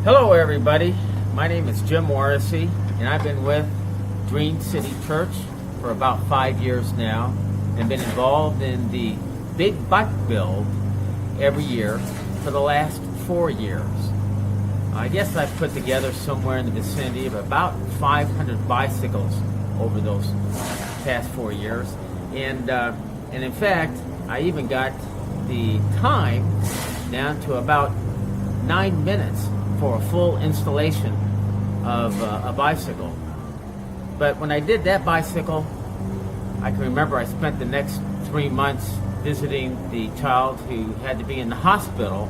Hello everybody, my name is Jim Morrissey and I've been with Dream City Church for about 5 years now and been involved in the Big Bike Build every year for the last 4 years. I guess I've put together somewhere in the vicinity of about 500 bicycles over those past 4 years, and in fact I even got the time down to about 9 minutes for a full installation of a bicycle. But when I did that bicycle, I can remember I spent the next 3 months visiting the child who had to be in the hospital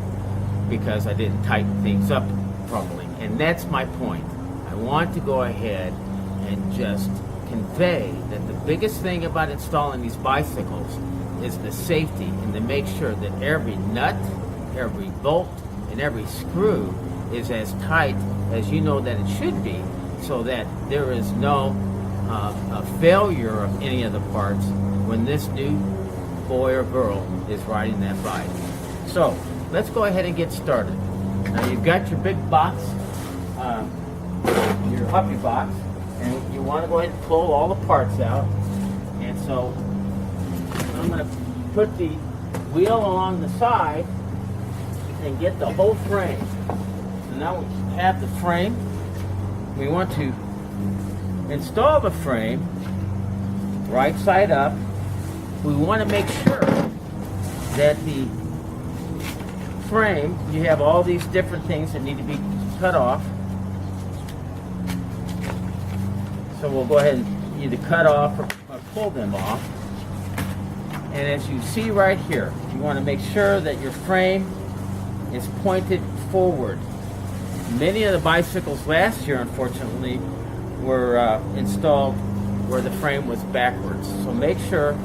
because I didn't tighten things up properly. And that's my point. I want to go ahead and just convey that the biggest thing about installing these bicycles is the safety, and to make sure that every nut, every bolt, and every screw is as tight as you know that it should be, so that there is no failure of any of the parts when this new boy or girl is riding that bike. So let's go ahead and get started. Now you've got your big box, your puppy box, and you want to go ahead and pull all the parts out. And so I'm going to put the wheel along the side and get the whole frame. So now we have the frame. We want to install the frame right side up. We want to make sure that the frame, you have all these different things that need to be cut off. So we'll go ahead and either cut off or pull them off. And as you see right here, you want to make sure that your frame is pointed forward. Many of the bicycles last year, unfortunately, were installed where the frame was backwards. So make sure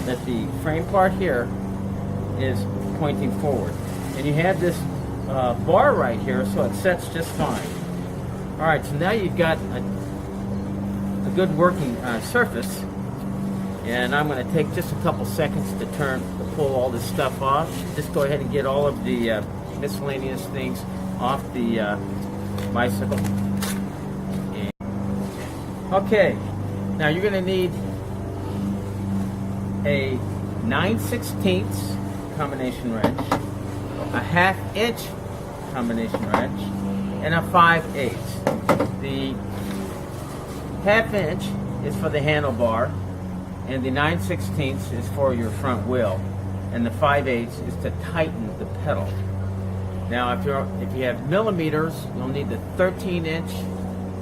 that the frame part here is pointing forward. And you have this bar right here, so it sets just fine. All right, so now you've got a good working surface. And I'm going to take just a couple seconds to pull all this stuff off. Just go ahead and get all of the miscellaneous things off the bicycle. And okay, now you're going to need a 9/16 combination wrench, a 1/2 inch combination wrench, and a 5/8. The 1/2 inch is for the handlebar, and the 9/16 is for your front wheel, and the 5/8 is to tighten the pedal. Now, if you have millimeters, you'll need the 13 inch,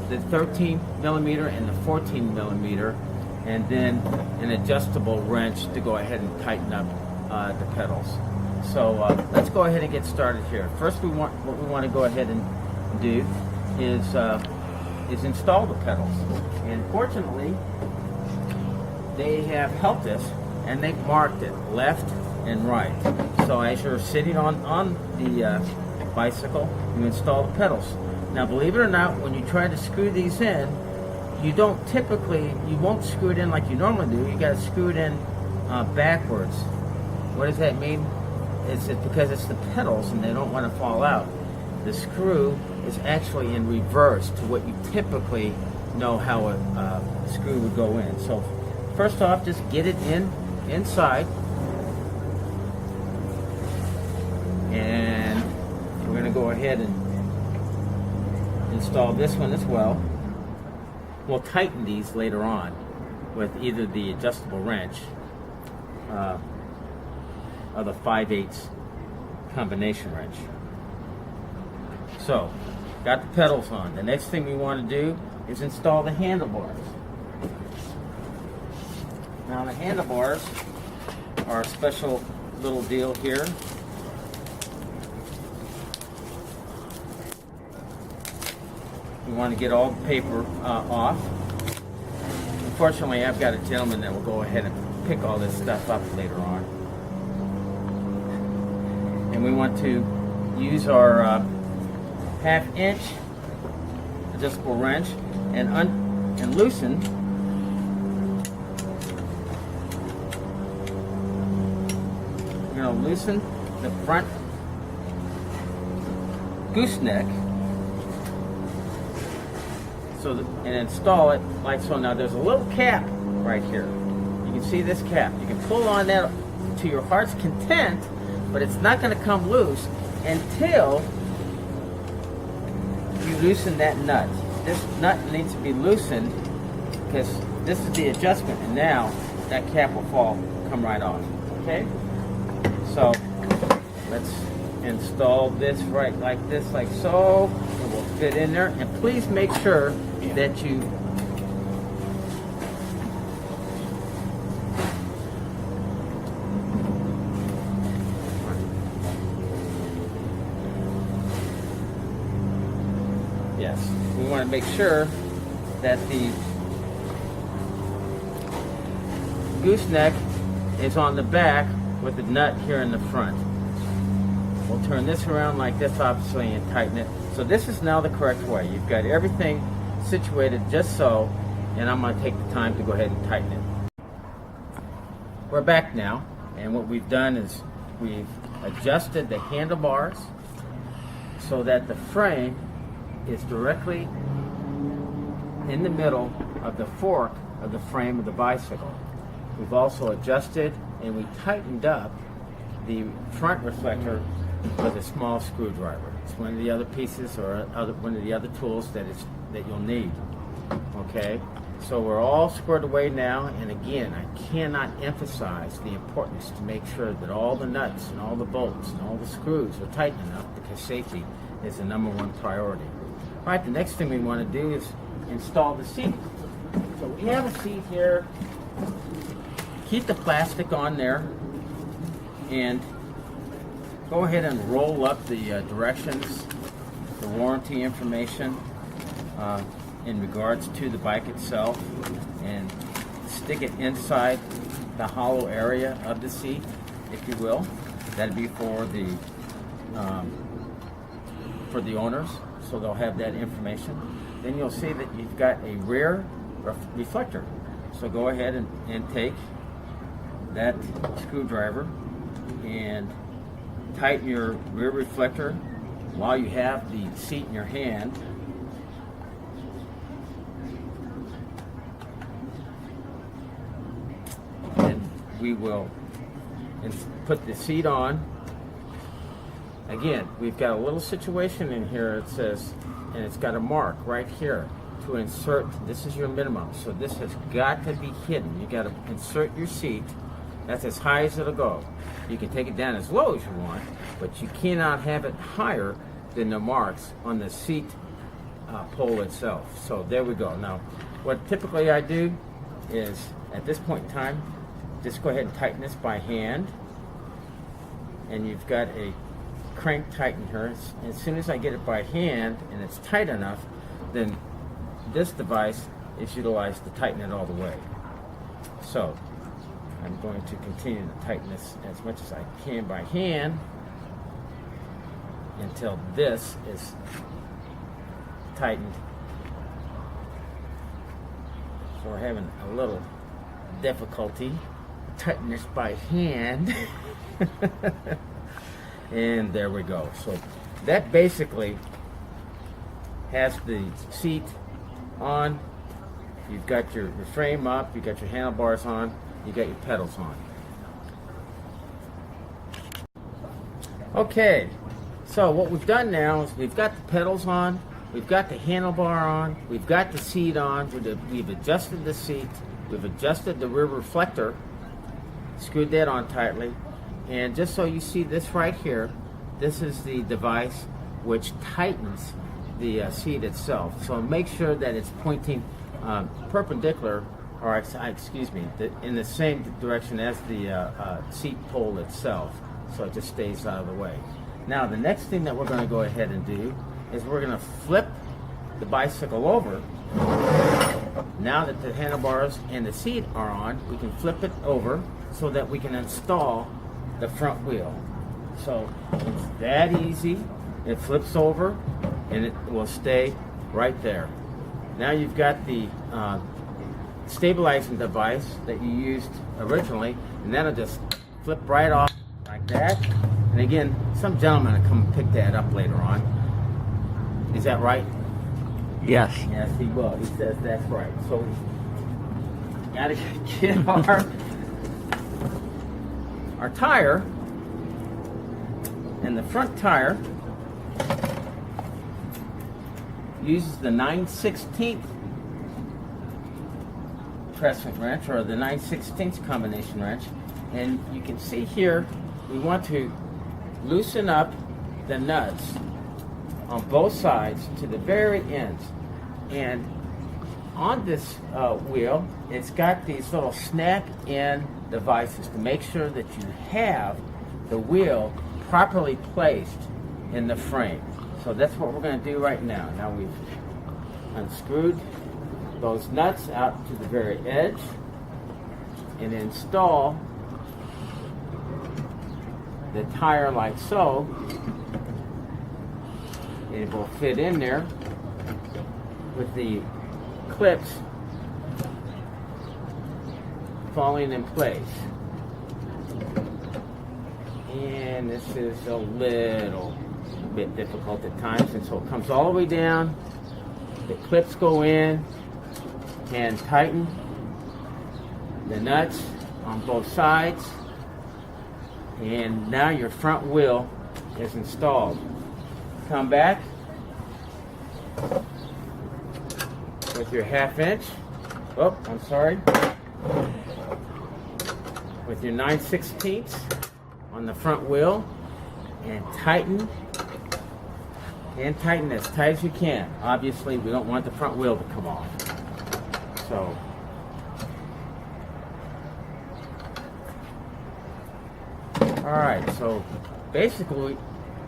the 13 millimeter, and the 14 millimeter, and then an adjustable wrench to go ahead and tighten up the pedals. So let's go ahead and get started here. First, what we want to go ahead and do is install the pedals. And fortunately, they have helped us, and they've marked it left and right. So as you're sitting on the bicycle, you install the pedals. Now, believe it or not, when you try to screw these in, you won't screw it in like you normally do. You got to screw it in backwards. What does that mean? It's because it's the pedals and they don't want to fall out. The screw is actually in reverse to what you typically know how a screw would go in. So first off, just get it inside, and we're going to go ahead and install this one as well. We'll tighten these later on with either the adjustable wrench or the 5/8 combination wrench. So, got the pedals on. The next thing we want to do is install the handlebars. Now, the handlebars are a special little deal here. We want to get all the paper off. Unfortunately, I've got a gentleman that will go ahead and pick all this stuff up later on. And we want to use our 1/2 inch adjustable wrench and loosen loosen the front gooseneck so and install it like so. Now there's a little cap right here. You can see this cap. You can pull on that to your heart's content, but it's not going to come loose until you loosen that nut. This nut needs to be loosened because this is the adjustment, and now that cap will come right off. Okay? So let's install this right like this, like so. It will fit in there, and please make sure that you we want to make sure that the gooseneck is on the back with the nut here in the front. We'll turn this around like this, obviously, and tighten it. So this is now the correct way. You've got everything situated just so, and I'm going to take the time to go ahead and tighten it. We're back now, and what we've done is we've adjusted the handlebars so that the frame is directly in the middle of the fork of the frame of the bicycle. We've also adjusted and we tightened up the front reflector with a small screwdriver. It's one of the other pieces or one of the other tools that you'll need. Okay, so we're all squared away now, and again, I cannot emphasize the importance to make sure that all the nuts and all the bolts and all the screws are tight enough, because safety is the #1 priority. All right, the next thing we want to do is install the seat. So we have a seat here. Keep the plastic on there and go ahead and roll up the directions, the warranty information in regards to the bike itself, and stick it inside the hollow area of the seat, if you will. That'd be for the owners, so they'll have that information. Then you'll see that you've got a rear reflector. So go ahead and take that screwdriver and tighten your rear reflector while you have the seat in your hand. And we will put the seat on. Again, we've got a little situation in here. It says, and it's got a mark right here to insert. This is your minimum, so this has got to be hidden. You got to insert your seat. That's as high as it'll go. You can take it down as low as you want, but you cannot have it higher than the marks on the seat pole itself. So there we go. Now, what typically I do is, at this point in time, just go ahead and tighten this by hand. And you've got a crank tighten here. As soon as I get it by hand and it's tight enough, then this device is utilized to tighten it all the way. So I'm going to continue to tighten this as much as I can by hand until this is tightened. So we're having a little difficulty tightening this by hand. And there we go. So that basically has the seat on. You've got your frame up, you've got your handlebars on, you got your pedals on. Okay, so what we've done now is we've got the pedals on, we've got the handlebar on, we've got the seat on, we've adjusted the seat, we've adjusted the rear reflector, screwed that on tightly, and just so you see this right here, this is the device which tightens the seat itself. So make sure that it's pointing perpendicular, or excuse me, in the same direction as the seat pole itself, so it just stays out of the way. Now the next thing that we're going to go ahead and do is we're going to flip the bicycle over. Now that the handlebars and the seat are on, we can flip it over so that we can install the front wheel. So it's that easy. It flips over and it will stay right there. Now you've got the stabilizing device that you used originally, and that'll just flip right off like that. And again, some gentleman will come pick that up later on. Is that right? Yes. Yes, he will. He says that's right. So we gotta get our tire, and the front tire uses the 9/16 crescent wrench, or the 9/16 combination wrench, and you can see here we want to loosen up the nuts on both sides to the very ends. And on this wheel, it's got these little snap-in devices to make sure that you have the wheel properly placed in the frame. So that's what we're going to do right now. Now we've unscrewed those nuts out to the very edge and install the tire like so. It will fit in there with the clips falling in place. And this is a little bit difficult at times, and so it comes all the way down. The clips go in and tighten the nuts on both sides, and now your front wheel is installed. Come back with your 1/2 inch. Oh, I'm sorry. With your 9/16 on the front wheel, and tighten as tight as you can. Obviously, we don't want the front wheel to come off. So all right, so basically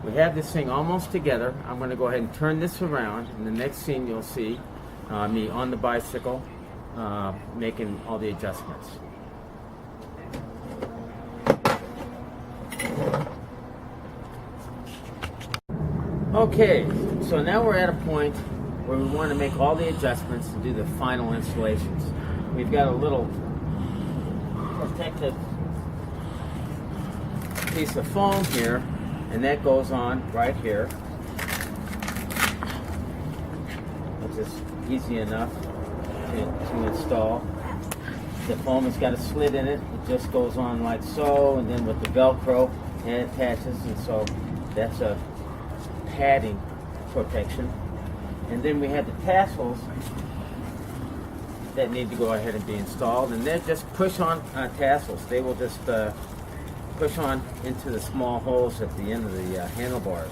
we have this thing almost together. I'm going to go ahead and turn this around. In the next scene, you'll see me on the bicycle making all the adjustments. Okay, so now we're at a point where we want to make all the adjustments and do the final installations. We've got a little protective piece of foam here, and that goes on right here, which is easy enough to install. The foam has got a slit in it. It just goes on like so, and then with the Velcro, and it attaches, and so that's a padding protection. And then we have the tassels that need to go ahead and be installed, and they're just push-on tassels. They will just push on into the small holes at the end of the handlebars.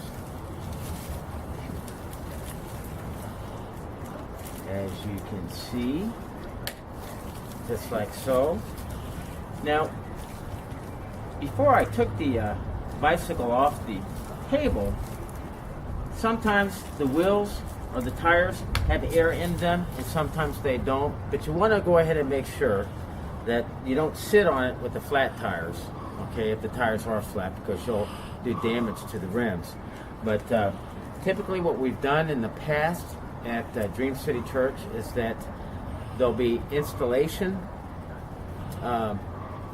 As you can see, just like so. Now, before I took the bicycle off the table, sometimes the wheels or the tires have air in them, and sometimes they don't. But you want to go ahead and make sure that you don't sit on it with the flat tires, okay, if the tires are flat, because you'll do damage to the rims. But typically what we've done in the past at Dream City Church is that there'll be installation.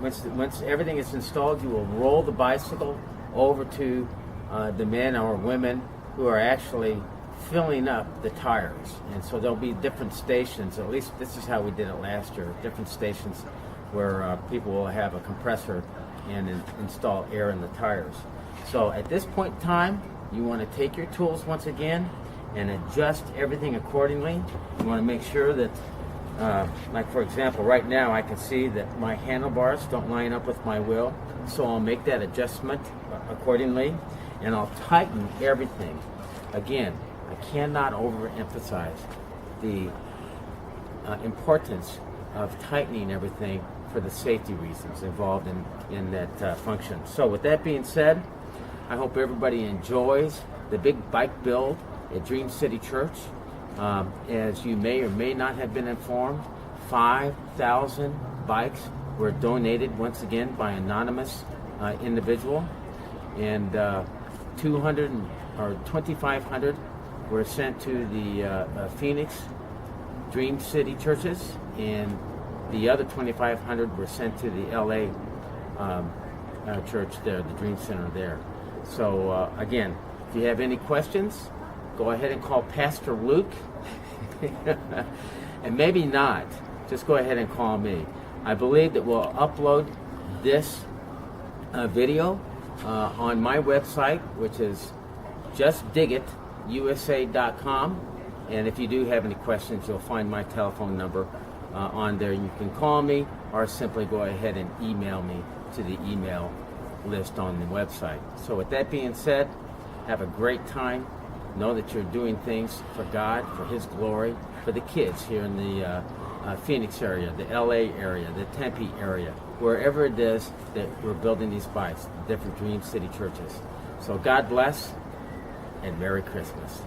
Once everything is installed, you will roll the bicycle over to the men or women who are actually filling up the tires. And so there'll be different stations, at least this is how we did it last year, different stations where people will have a compressor and install air in the tires. So at this point in time, you want to take your tools once again and adjust everything accordingly. You want to make sure that, like for example, right now I can see that my handlebars don't line up with my wheel, so I'll make that adjustment accordingly, and I'll tighten everything. Again, I cannot overemphasize the importance of tightening everything for the safety reasons involved in that function. So with that being said, I hope everybody enjoys the big bike build at Dream City Church. As you may or may not have been informed, 5,000 bikes were donated once again by an anonymous individual, and 2,500 were sent to the Phoenix Dream City churches, and the other 2,500 were sent to the LA church there, the Dream Center there. So again, if you have any questions, go ahead and call Pastor Luke. And maybe not. Just go ahead and call me. I believe that we'll upload this video on my website, which is justdigitusa.com. And if you do have any questions, you'll find my telephone number on there. You can call me or simply go ahead and email me to the email list on the website. So with that being said, have a great time. Know that you're doing things for God, for His glory, for the kids here in the Phoenix area, the LA area, the Tempe area, wherever it is that we're building these bikes, different Dream City churches. So God bless and Merry Christmas.